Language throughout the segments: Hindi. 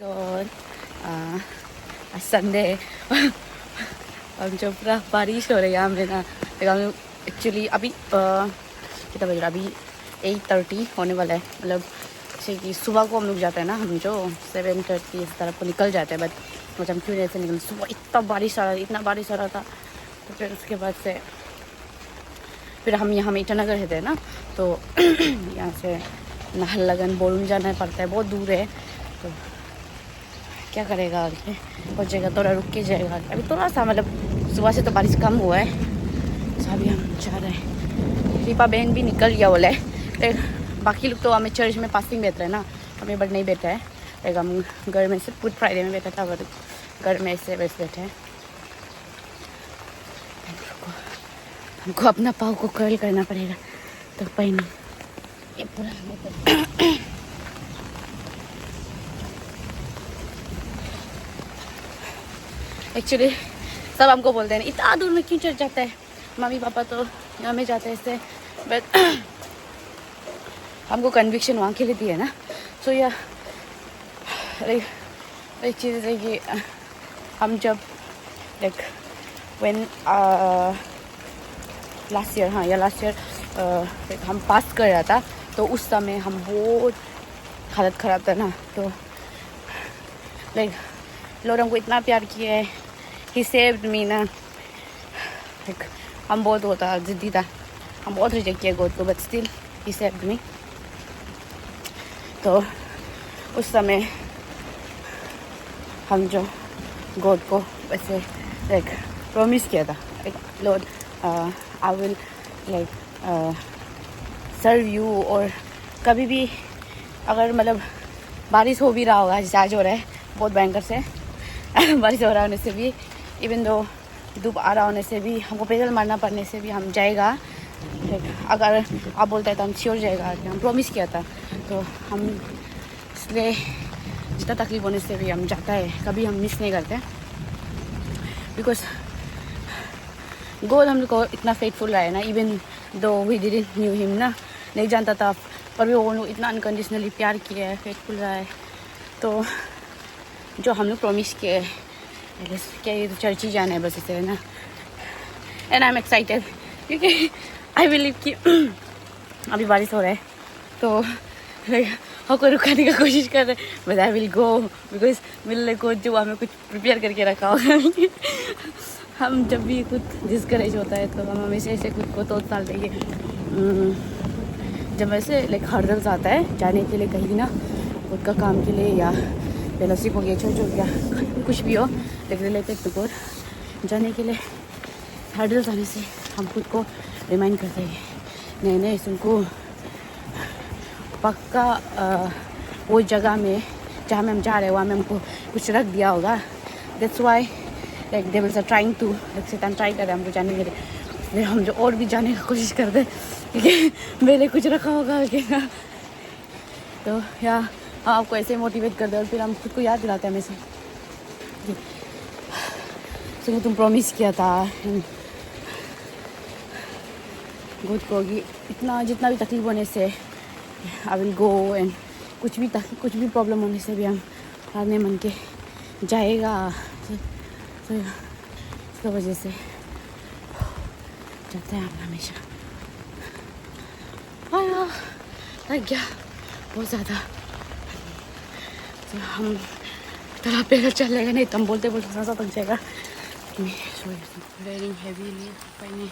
गॉड आज संडे अब जो पूरा बारिश हो रही है यहाँ पे ना। हम एक्चुअली अभी कितना बज रहा है, अभी 8:30 होने वाला है। मतलब जैसे कि सुबह को हम लोग जाते हैं ना, हम जो 7:30 इस तरफ को निकल जाते हैं। बट मतलब हम क्यों नहीं ऐसे निकल, सुबह इतना बारिश आ रहा था, इतना बारिश आ रहा था। तो फिर उसके बाद से फिर हम यहाँ ईटानगर रहते हैं ना, तो यहाँ से नाहरलगन बोरुन जाना पड़ता है, बहुत दूर है। तो क्या करेगा, आगे पहुँचेगा थोड़ा रुक के जाएगा। अभी थोड़ा सा मतलब सुबह से तो बारिश कम हुआ है, तो अभी हम जा रहे हैं। दीपा बहन भी निकल गया बोला है। फिर बाकी लोग तो हमें चर्च में पास्टिंग बैठ रहे हैं ना, हमें बट नहीं बैठा है। फिर हम घर में से गुड फ्राइडे में बैठा था, बट घर में ऐसे वैसे बैठे हैं। हमको अपना पाँव को कर्ल करना पड़ेगा, तो पहनी ये पूरा एक्चुअली सब हमको बोलते हैं इतना दूर में क्यों चढ़ जाता है, मम्मी पापा तो हमें जाते हैं इससे। बट हमको कन्विक्शन वहाँ के लिए दी है ना। सो या एक चीज़ है कि हम जब लाइक व्हेन लास्ट ईयर हम पास कर रहा था, तो उस समय हम बहुत हालत ख़राब था ना। तो लाइक लोग हमको इतना प्यार किया है, ही सेव्ड मी ना। लाइक हम बहुत होता जिद्दी था, हम बहुत रिजेक्ट किया गॉड को, but still he saved me. तो उस समय हम जो गॉड को वैसे लाइक प्रॉमिस किया था, Lord I will like serve you. और कभी भी अगर मतलब बारिश हो भी रहा होगा, जैसे आज हो रहा है बहुत भयंकर से बारिश हो रहा होने से भी, इवन दो धूप आ रहा होने से भी, हमको पैदल मारना पड़ने से भी हम जाएगा। अगर आप बोलते हैं तो हम श्योर जाएगा, हम प्रॉमिस किया था। तो हम इसलिए जितना तकलीफ होने से भी हम जाता है, कभी हम मिस नहीं करते। बिकॉज गॉड हम लोग को इतना फेथफुल रहा है ना, even though we didn't knew him ना, नहीं जानता था, पर भी वो लोग इतना अनकंडीशनली प्यार किया है, फेथफुल रहा है। तो जो हम लोग प्रॉमिस किए क्या ये तो चर्च ही जाना है बस, इसे है ना। एंड आई एम एक्साइटेड क्योंकि आई बिलीव कि अभी बारिश हो रहा है, तो हमको रुकाने का कोशिश कर रहे हैं। But I will go because मेरे को जो हमें कुछ प्रिपेयर करके रखा होगा हम जब भी कुछ डिस्करेज होता है तो हम हमेशा ऐसे खुद को तोड़ डाल देंगे। जब वैसे लाइक हर्डल्स आता है जाने के लिए कहीं ना, खुद का काम के लिए या फेलोशिप हो गया, चर्च हो गया, कुछ भी हो, लेकिन रिलेटेड टू गॉड जाने के लिए हर्डल्स आने से हम खुद को रिमाइंड करते हैं, नहीं नहीं तुमको पक्का वो जगह में जहाँ में हम जा रहे हैं वहाँ में हमको कुछ रख दिया होगा। That's why like devils are trying to, like शैतान ट्राई कर रहे हैं हमको जाने के लिए। फिर हम जो और भी जाने की कोशिश करते हैं क्योंकि मेरे कुछ रखा होगा क्या। तो या हम आपको ऐसे मोटिवेट कर दे और फिर हम खुद को याद दिलाते हैं हमेशा तो तुम प्रॉमिस किया था खुद को कि इतना जितना भी तकलीफ होने से आई विल गो, एंड कुछ भी प्रॉब्लम होने से भी हम हारने मन के जाएगा। तो इसकी वजह से जाते हैं हम हमेशा। लग गया बहुत ज़्यादा, तो हम थोड़ा पैदल चलेगा, नहीं तो हम बोलते ज़्यादा थक जाएगा। वेरी हैवीली पहने,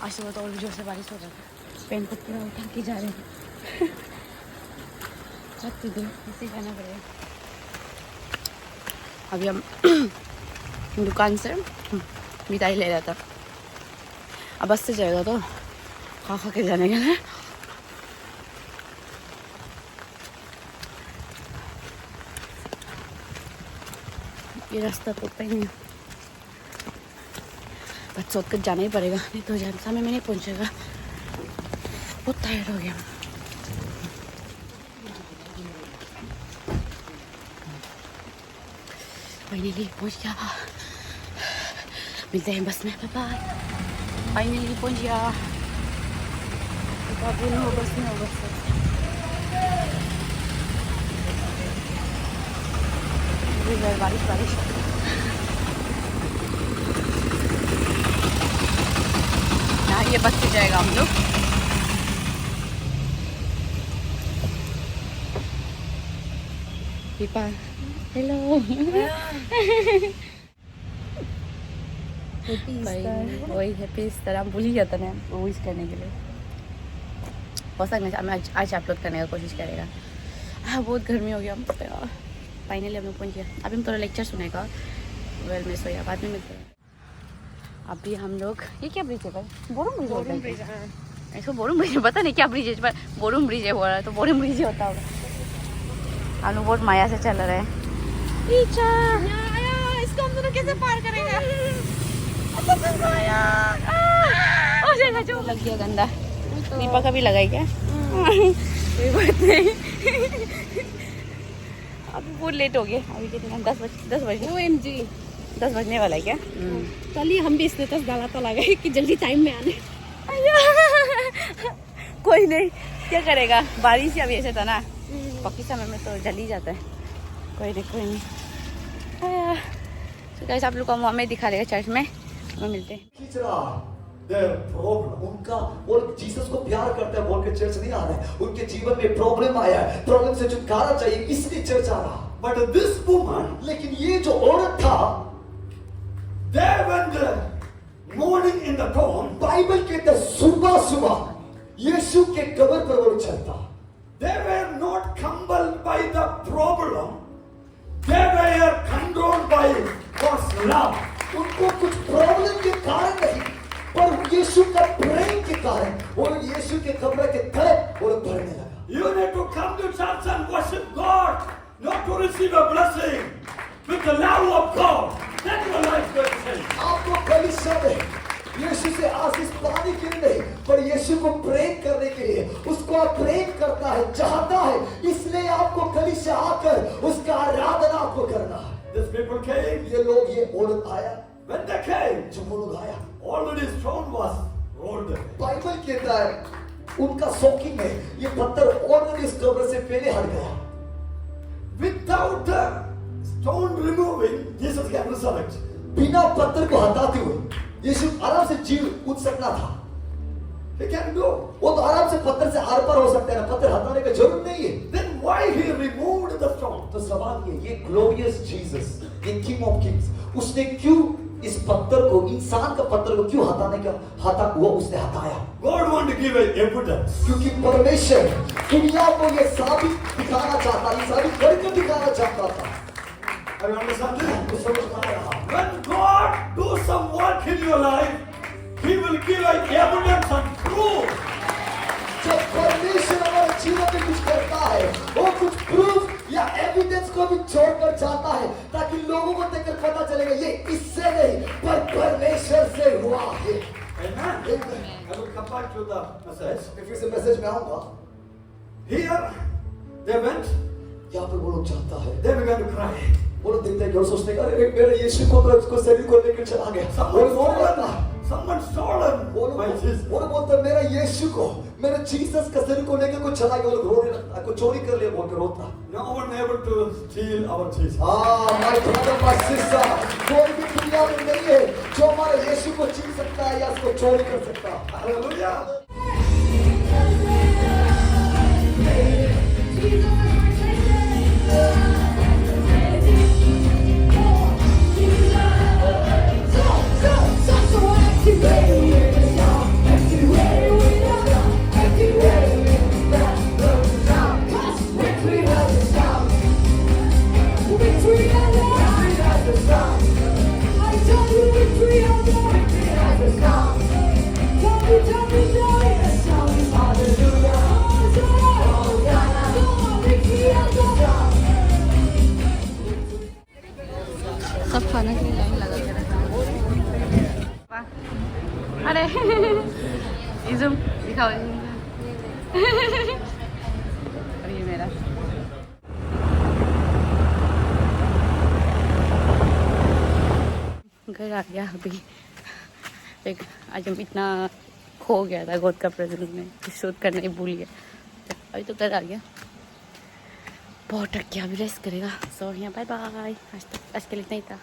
आज सुबह तो और भी जोर से बारिश हो रहा था, पेन को पूरा उठा के जा रहे हैं ऐसे जाना पड़ेगा। अभी हम दुकान से मिठाई ले रहा था, अब बस से जाएगा तो खा के जाने के लिए। ये रास्ता तो नहीं, बस सोच कर जाना ही पड़ेगा, नहीं तो समय में नहीं पहुंचेगा। बहुत टायर्ड हो गया। फाइनली पहुंच गया, मिलते हैं बस में, बाय बाय। फाइनली पहुंच गया, बस में बस इधर बारिश बारिश। यहाँ ये बस से जाएगा हम लोग। दीपा हेलो वही हैप्पी ईस्टर हम भूल ही जाते हैं वो विश करने के लिए। हो सकता है आज अपलोड करने का कोशिश करेगा। हाँ बहुत गर्मी हो गया हम यार। फाइनली हम लोग पहुँच गया। अभी हम थोड़ा लेक्चर सुनेगा। वेल मिस हो गया बाद में मिलते हैं। अभी हम लोग ये क्या ब्रिज है पर बोरुम ब्रिज है। इसको बोरुम ब्रिज पता नहीं क्या ब्रिज है पर बोरुम ब्रिज है हो रहा है तो बोरुम ब्रिज होता होगा। हम लोग बहुत माया से चल रहे हैं। इसको हम दोनों कैसे पार करेंगे? जो लग गया गंदा। दीपा का भी लगाई क्या? कोई बात नहीं। अभी बहुत लेट हो गया। अभी कितना 10 बजे OMG 10 बजने वाला है क्या? कल ही हम भी स्टेटस डाला तो लगा कि जल्दी टाइम में आने। कोई नहीं क्या करेगा बारिश ही अभी ऐसे था ना। बाकी समय में तो जल्दी जाता है। कोई नहीं तो गाइस आप लोग को हमें दिखा देगा चर्च में। हमें मिलते हैं। उनका वो जीसस को प्यार करता है बोल के चर्च नहीं आ रहा है। उनके जीवन में प्रॉब्लम आया है, प्रॉब्लम से छुटकारा चाहिए इसलिए चर्च आ रहा। बट दिस वुमन लेकिन ये जो औरत था they went morning in the tomb। Bible कहता है सुबह सुबह यीशु के कब्र पर वो चलता। they were not compelled by the problem, they were controlled by God's love। उनको कुछ प्रॉब्लम के कारण नहीं पर यीशु का प्रेम के कारण वो यीशु के कब्र के तले वो भरने लगा। You need to come to church and worship God, not to receive a blessing with the love of God. Then your life will change। आपको कलीसिया में यीशु से आशीष पाने के लिए नहीं पर यीशु को प्रेम करने के लिए उसको आप प्रेम करता है चाहता है इसलिए आपको कलीसिया आकर उसका आराधना आपको करना है। These people came, ये लोग ये औरत आया। When they came, जब वो लोग आया already stone was rolled। Bible कहता है उनका शौकीन में ये पत्थर ऑलरेडी इस कब्र से पहले हट गया। Without the stone removing, Jesus can resurrect। बिना पत्थर को हटाते हुए यीशु आराम से जीव उठ सकता था। He can do। वो तो आराम से पत्थर से आर पार हो सकता है ना, पत्थर हटाने की जरूरत नहीं है। Then why he removed the stone? तो सवाल ये ग्लोरियस जीसस, ये किंग ऑफ किंग्स, उसने क्यों इस पत्थर को इंसान का पत्थर को क्यों हटाने का वो उसने हटाया? God want to give an evidence। क्योंकि परमेश्वर दुनिया को ये साबित दिखाना चाहता, ये साबित करके दिखाना चाहता था। Are you understanding? तो समझ में आ रहा। When God do some work in your life, He will give an evidence and proof। जब परमेश्वर हमारे जीवन में कुछ करता है, वो कुछ प्रूफ या एविडेंस को भी छोड़कर जाता है ताकि लोगों को देखकर पता चलेगा ये इससे नहीं पर परमेश्वर से हुआ है। Amen। I will come back to the message। फिर से मैसेज में आऊंगा। Here they went। यहाँ पे वो लोग जाता है। They began to cry। वो लोग देखते हैं और सोचते हैं अरे मेरे यीशु को शरीर को लेकर चला गया। Someone stolen। वो बोलते हैं मेरा यीशु को मेरे जीसस का शरीर को लेकर कोई चला गया। वो लोग रोने लगता है, कोई चोरी कर लिया बोलकर रोता। No one able to steal our Jesus। my brother my sister, कोई भी दुनिया में नहीं है जो हमारे यीशु को छीन सकता है या उसको चोरी कर सकता है। हालेलुया। सब खाने के लिए लाइन लगा के रखा। अरे इज़ुम दिखाओ। और ये मेरा घर आ गया। अभी एक आज हम इतना खो गया था गॉड का प्रेजेंस में शूट करने ही भूल गया। अभी तो घर आ गया। बहुत टक किया, अभी रेस्ट करेगा। सो यहाँ बाय बाय, आज के लिए इतना ही था।